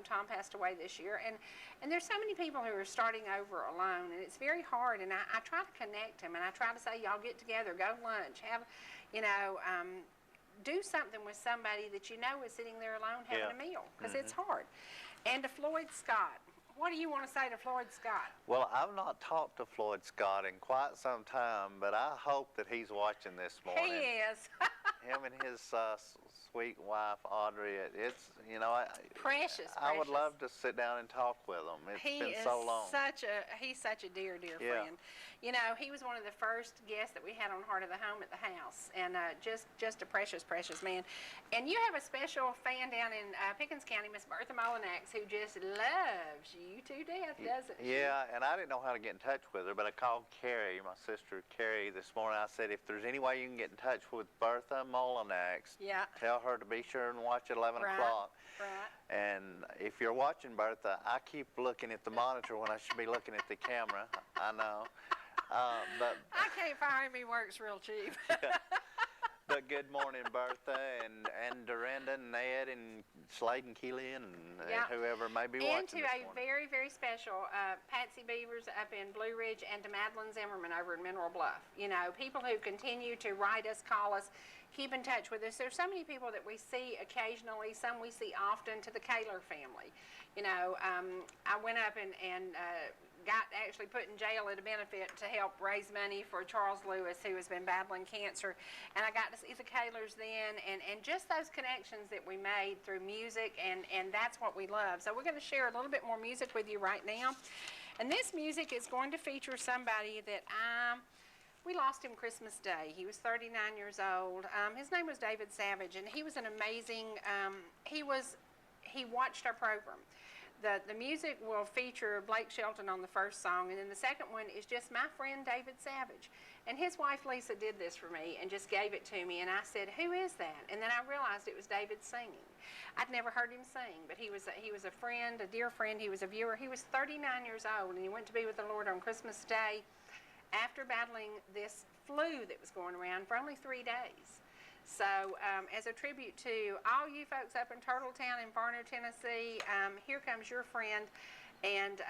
Tom passed away this year. And there's so many people who are starting over alone, and it's very hard. And I try to connect them, and I try to say, y'all get together, go lunch, have, you know, do something with somebody that you know is sitting there alone having a meal, because it's hard. And to Floyd Scott, What do you want to say to Floyd Scott? Well, I've not talked to Floyd Scott in quite some time, but I hope that he's watching this morning. He is. Him and his sweet wife, Audrey. It's, you know, precious. I would love to sit down and talk with him. It's been so long. He's such a dear friend. You know, he was one of the first guests that we had on Heart of the Home at the house, and just a precious man. And you have a special fan down in Pickens County, Miss Bertha Molinax, who just loves you to death, doesn't she? Yeah, and I didn't know how to get in touch with her, but I called Cherie, my sister Cherie, this morning. I said, if there's any way you can get in touch with Bertha Molinax, tell her to be sure and watch at 11 o'clock. Right. And if you're watching, Bertha, I keep looking at the monitor when I should be looking at the camera. I know. But I can't fire him. He works real cheap. But good morning, Bertha, and Dorinda, and Ned, and Slade, and Keely, and whoever may be watching. And to a very, very special Patsy Beavers up in Blue Ridge, and to Madeline Zimmerman over in Mineral Bluff. You know, people who continue to write us, call us, keep in touch with us. There's so many people that we see occasionally, some we see often, to the Kaler family. You know, I went up and got actually put in jail at a benefit to help raise money for Charles Lewis, who has been battling cancer. And I got to see the Kalers then, and just those connections that we made through music, and that's what we love. So we're going to share a little bit more music with you right now. And this music is going to feature somebody that we lost him Christmas Day. He was 39 years old. His name was David Savage, and he was an amazing, he watched our program. The music will feature Blake Shelton on the first song, and then the second one is just my friend David Savage. And his wife Lisa did this for me and just gave it to me, and I said, who is that? And then I realized it was David singing. I'd never heard him sing, but he was a friend, a dear friend. He was a viewer. He was 39 years old, and he went to be with the Lord on Christmas Day after battling this flu that was going around for only 3 days. So as a tribute to all you folks up in Turtletown and Varner, Tennessee, here comes your friend and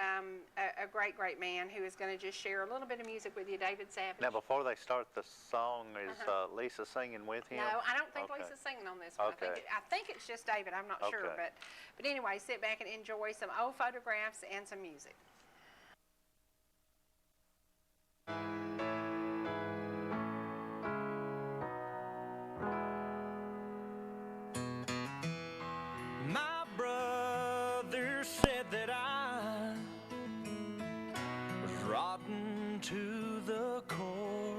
a great man who is going to just share a little bit of music with you, David Savage. Now, before they start the song, is Lisa singing with him? No, I don't think Lisa's singing on this one. Okay. I think it's just David. I'm not sure. But anyway, sit back and enjoy some old photographs and some music. My brother said that I was rotten to the core.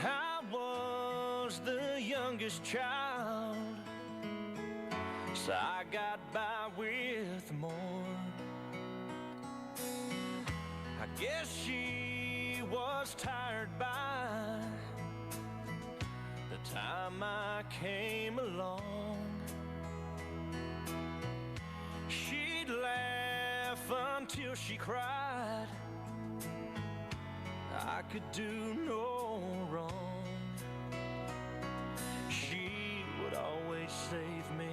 I was the youngest child, so I got by with more. I guess she was tired by the time I came along. She'd laugh until she cried. I could do no wrong. She would always save me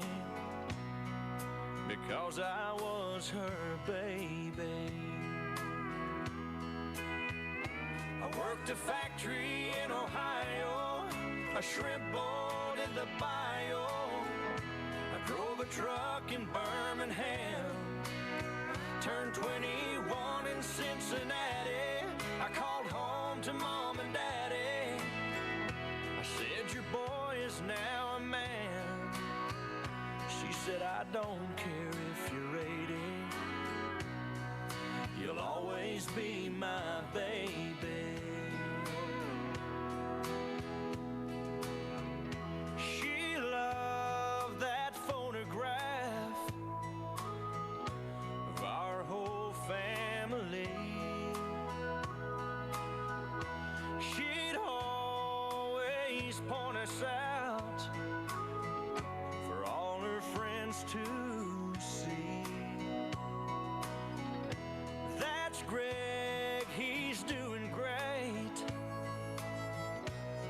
because I was her baby. I worked a factory in Ohio, a shrimp boat in the bayou. I drove a truck in Birmingham, turned 21 in Cincinnati. I called home to Mom and Daddy. I said, your boy is now a man. She said, I don't care if you're 80. You'll always be my baby. She loved that photograph of our whole family. She'd always point us out for all her friends to see. That's Greg, he's doing great.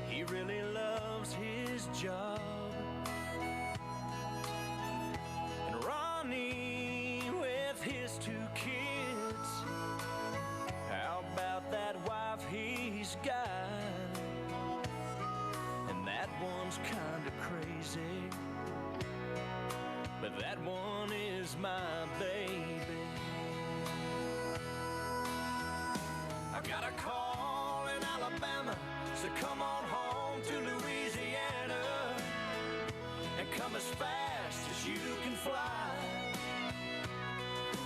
He really loves his job. And Ronnie with his 2 kids, how about that wife he's got? And that one's kinda crazy, but that one is is my baby. I got a call in Alabama, so come on home to Louisiana and come as fast as you can fly.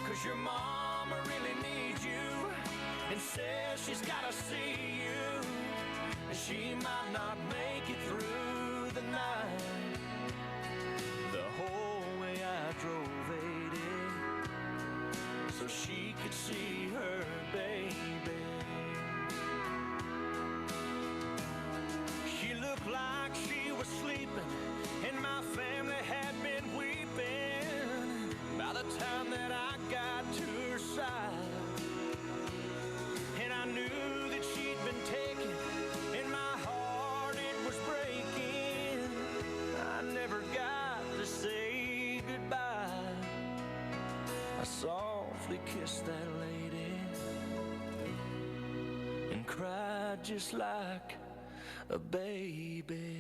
'Cause your mama really needs you and says she's gotta see you, and she might not make it through the night. The whole way I drove 80 so she could see her baby. She looked like she was sleeping, and my family had been weeping by the time that I got to her side. And I knew that she'd been taken, and my heart, it was breaking. I never got to say goodbye. I softly kissed that lady and cried just like a baby.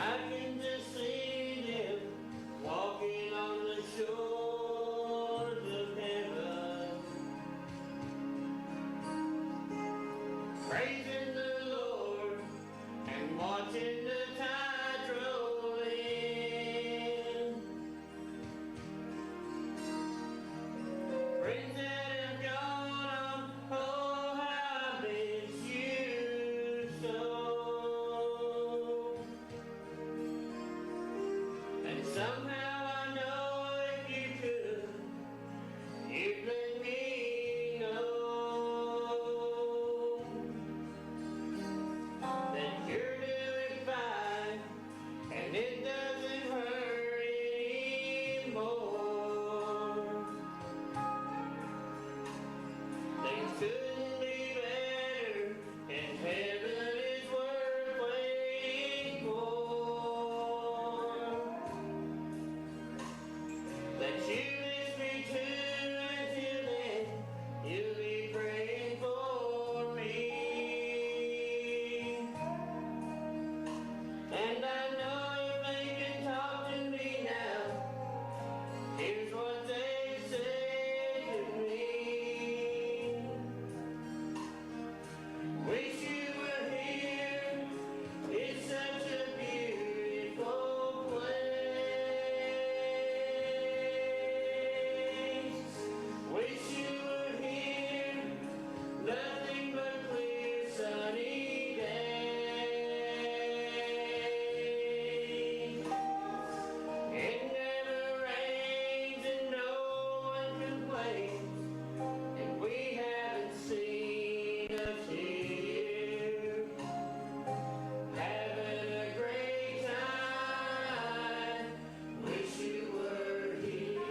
I can just see them walking on the shores of heaven, praising the Lord and watching the tide roll in. Friends that have gone, oh how I miss you so. And somehow I know if you could, you'd let me know that you're doing fine and it doesn't hurt anymore. Things couldn't be better, and heaven is worth waiting for. That you miss me too, until then you'll be praying for me. And I know if they can talk to me now, here's what they say to me. Wish you were here, it's such a beautiful place. Wish you were here, nothing but clear sunny days. It never rains and no one complains, and we haven't seen a tear. Having a great time, wish you were here.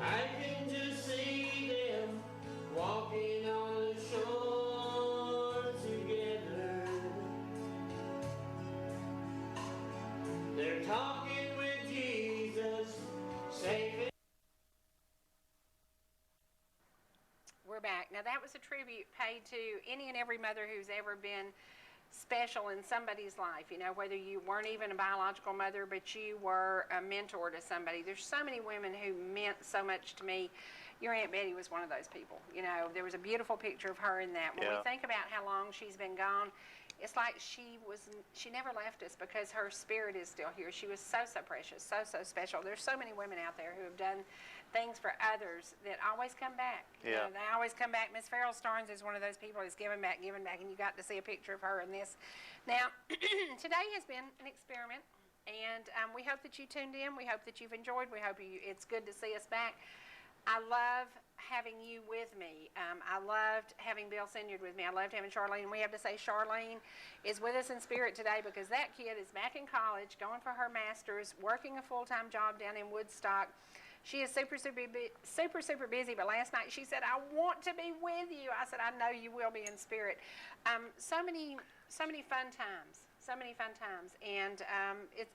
I can just see them walking on the shore together. They're talking with Jesus, safe. We're back. Now that was a tribute paid to any and every mother who's ever been special in somebody's life, you know, whether you weren't even a biological mother, but you were a mentor to somebody. There's so many women who meant so much to me. Your Aunt Betty was one of those people. You know, there was a beautiful picture of her in that. When we think about how long she's been gone, it's like she never left us, because her spirit is still here. She was so precious, so special. There's so many women out there who have done things for others that always come back. You know, they always come back. Miss Farrell Starnes is one of those people who's giving back, and you got to see a picture of her in this. Now, today has been an experiment, And we hope that you tuned in. We hope that you've enjoyed. We hope it's good to see us back. I love having you with me. I loved having Bill Senyard with me. I loved having Charlene. And we have to say Charlene is with us in spirit today because that kid is back in college, going for her master's, working a full-time job down in Woodstock. She is super busy, but last night she said, I want to be with you. I said, I know you will be in spirit. So many fun times. So many fun times, and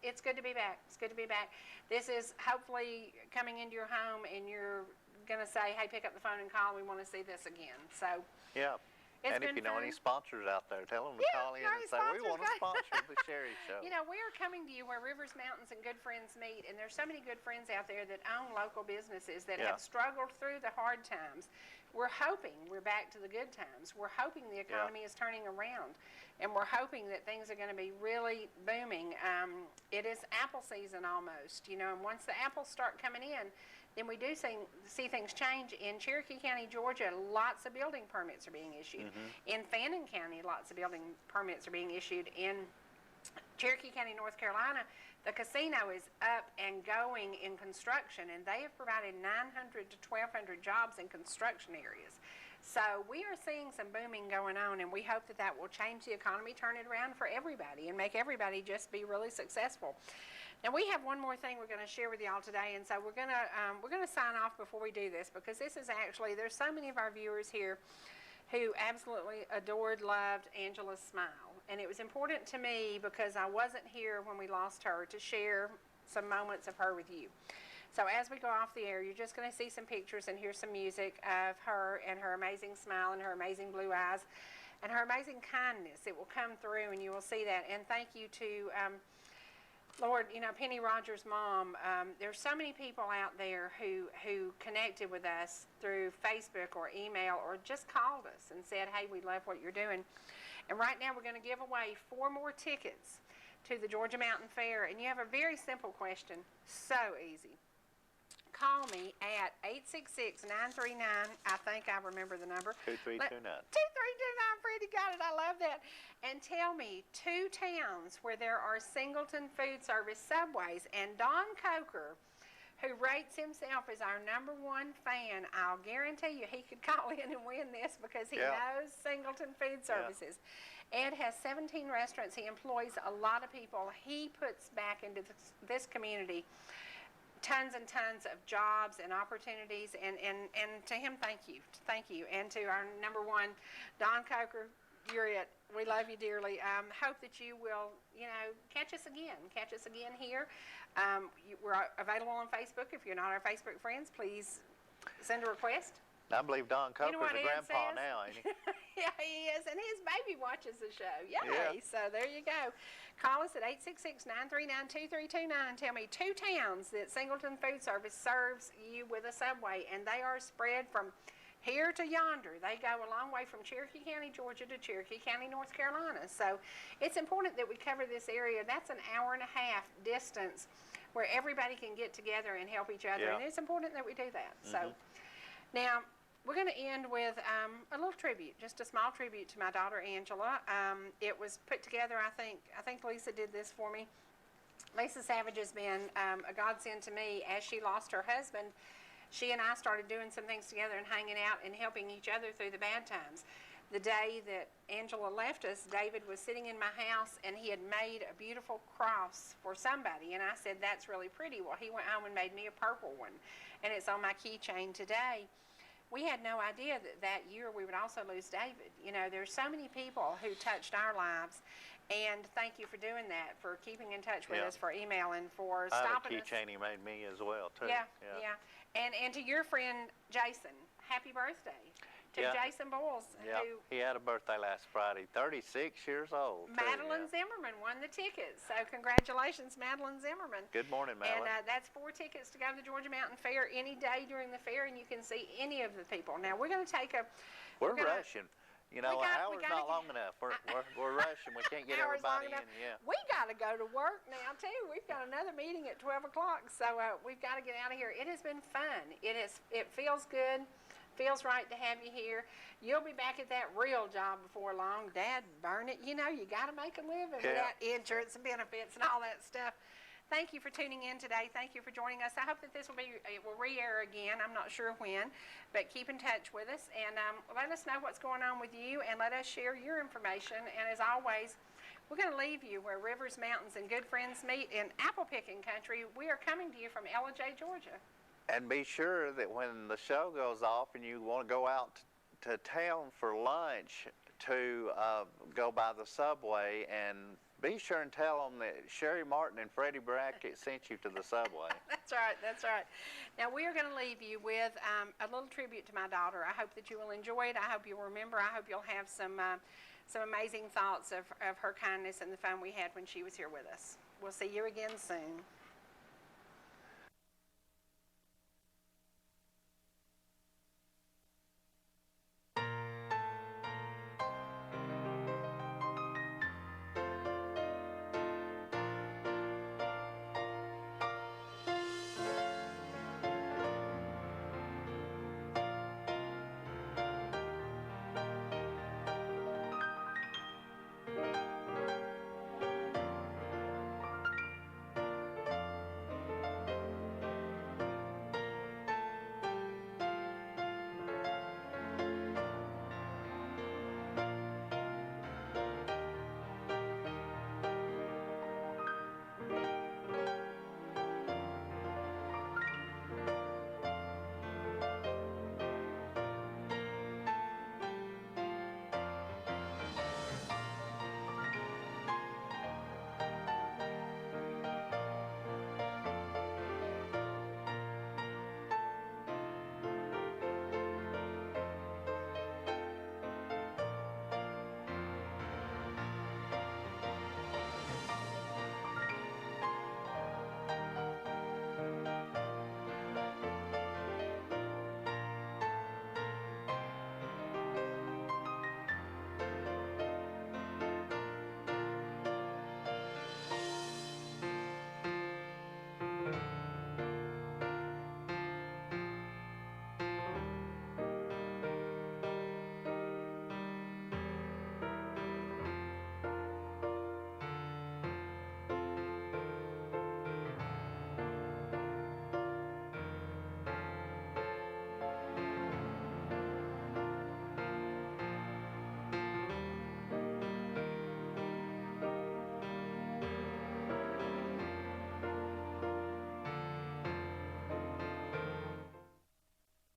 it's good to be back. It's good to be back. This is hopefully coming into your home, and you're going to say, hey, pick up the phone and call. We want to see this again. So yeah. And if you know any sponsors out there, tell them to call in and say, we want to sponsor the Cherie Show. You know, we are coming to you where rivers, mountains, and good friends meet, and there's so many good friends out there that own local businesses that have struggled through the hard times. We're hoping we're back to the good times. We're hoping the economy is turning around, and we're hoping that things are going to be really booming. It is apple season almost, you know, and once the apples start coming in, then we do see things change. In Cherokee County, Georgia, lots of building permits are being issued. In Fannin County, lots of building permits are being issued. In Cherokee County, North Carolina, the casino is up and going in construction, and they have provided 900 to 1,200 jobs in construction areas. So we are seeing some booming going on, and we hope that that will change the economy, turn it around for everybody, and make everybody just be really successful. Now we have one more thing we're going to share with y'all today, and so we're going to sign off before we do this, because this is actually, there's so many of our viewers here who absolutely adored, loved Angela's smile, and it was important to me because I wasn't here when we lost her to share some moments of her with you. So as we go off the air, you're just going to see some pictures and hear some music of her and her amazing smile and her amazing blue eyes and her amazing kindness. It will come through, and you will see that. And thank you to Lord, you know, Penny Rogers' mom. There's so many people out there who connected with us through Facebook or email or just called us and said, hey, we love what you're doing. And right now we're going to give away 4 more tickets to the Georgia Mountain Fair. And you have a very simple question, so easy. Call me at 866-939, I think I remember the number. 2329. 2329, Freddie got it, I love that. And tell me 2 towns where there are Singleton Food Service Subways. And Don Coker, who rates himself as our #1 fan, I'll guarantee you he could call in and win this because he knows Singleton Food Services. Ed has 17 restaurants. He employs a lot of people. He puts back into this community tons and tons of jobs and opportunities, and to him, thank you. And to our #1, Don Coker, you're it. We love you dearly. Hope that you will, you know, catch us again here. We're available on Facebook. If you're not our Facebook friends, please send a request. I believe Don Coker's a grandpa now, ain't he? Yeah, he is, and his baby watches the show. Yay! Yeah. So there you go. Call us at 866-939-2329 and tell me 2 towns that Singleton Food Service serves you with a Subway, and they are spread from here to yonder. They go a long way from Cherokee County, Georgia to Cherokee County, North Carolina. So it's important that we cover this area. That's an hour-and-a-half distance where everybody can get together and help each other, and it's important that we do that. So now, we're going to end with a little tribute, just a small tribute to my daughter Angela. It was put together, I think Lisa did this for me. Lisa Savage has been a godsend to me. As she lost her husband, she and I started doing some things together and hanging out and helping each other through the bad times. The day that Angela left us, David was sitting in my house and he had made a beautiful cross for somebody, and I said, that's really pretty. Well, he went home and made me a purple one, and it's on my keychain today. We had no idea that year we would also lose David. You know, there's so many people who touched our lives, and thank you for doing that, for keeping in touch with us, for emailing, for stopping us. I had a keychain he made me as well, too. Yeah. And to your friend Jason, happy birthday. To Jason Boyles, who... he had a birthday last Friday, 36 years old. Madeline Zimmerman won the tickets. So congratulations, Madeline Zimmerman. Good morning, Madeline. And that's 4 tickets to go to the Georgia Mountain Fair any day during the fair, and you can see any of the people. Now, we're going to take a... We're rushing. You know, an hour's not long enough. We're rushing. We can't get everybody in. Yeah. We got to go to work now, too. We've got another meeting at 12 o'clock, so we've got to get out of here. It has been fun. It feels good. Feels right to have you here. You'll be back at that real job before long. Dad, burn it. You know, you got to make a living without insurance and benefits and all that stuff. Thank you for tuning in today. Thank you for joining us. I hope that this will re-air again. I'm not sure when, but keep in touch with us and let us know what's going on with you and let us share your information. And as always, we're going to leave you where rivers, mountains, and good friends meet in apple picking country. We are coming to you from Ella-J, Georgia. And be sure that when the show goes off and you want to go out to town for lunch, to go by the Subway, and be sure and tell them that Cherie Martin and Freddy Brackett sent you to the Subway. That's right, that's right. Now we are going to leave you with a little tribute to my daughter. I hope that you will enjoy it. I hope you'll remember. I hope you'll have some amazing thoughts of her kindness and the fun we had when she was here with us. We'll see you again soon.